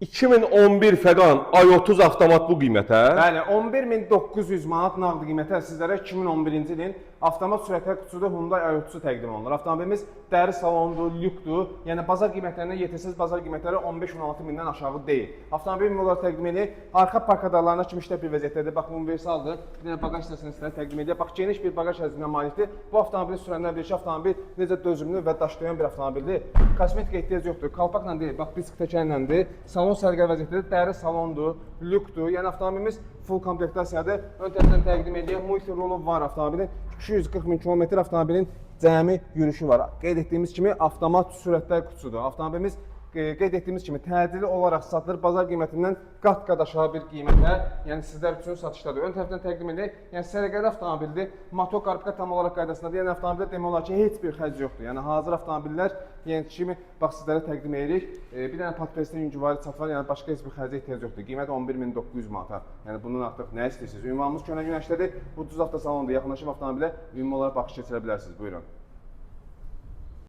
2011 Fəqan i30 avtomat bu qiymətə. Bəli, 11.900 manat nağd qiymətə sizlərə 2011-ci ilin avtomat sürətli qutusudur Hyundai i30-u təqdim olunur. Avtomobilimiz dəri salondur, lükdür. Yəni bazar qiymətlərinə yetirsiniz, bazar qiymətləri 15-16 mindən aşağı deyil. Avtomobil olaraq təqdim edir. Arxa parkadalarına kimi işlə bir vəziyyətdədir. Bax, universaldır. Bir dənə bagaj hissəsini sizlərə təqdim edir. Bax, geniş bir bagaj həzminə malikdir. Bu avtomobili sürənlər bilir ki, avtomobil necə dözümlü və daşlayan bir avtomobildir. Kosmetika ehtiyac yoxdur. Kalpakla deyil, bax, disk təkərləndir. Salon sərgə vəziyyətdədir. Dəri salondur, lükdür. Yəni avtomobilimiz full komplektasiyadır. Ön tərəfdən təqdim edir. Multi rolu var avtomobilin. 240 min kilometr avtomobilin cəmi yürüyüşü var. Qeyd etdiyimiz kimi avtomat sürətlər qutusudur. Avtomobilimiz qeyd etdiyimiz kimi tədili olaraq satılır. Bazar qiymətindən qat-qat aşağı bir qiymətə, yəni sizlər üçün satışdadır. Ön tərəfdən təqdim edir. Yəni səliqəli avtomobildir. Motor qarpika tam olaraq qaydasındadır. Yəni avtomobildə demək olar ki, heç bir xərc yoxdur. Yəni hazır avtomobillər yəni kimi bax sizlərə təqdim edirik. Bir dənə patpresdə yüngüvari çap var. Yəni başqa heç bir xərcə ehtiyac yoxdur. Qiymət 11.900 manata. Yəni bunun artıq nə istəyirsiniz? Ünvanımız Könə Günəşdədir. Bu Düz avtosalondur. Yaxınlaşıb avtomobilə ümumi olaraq baxış keçirə bilərsiniz. Buyurun.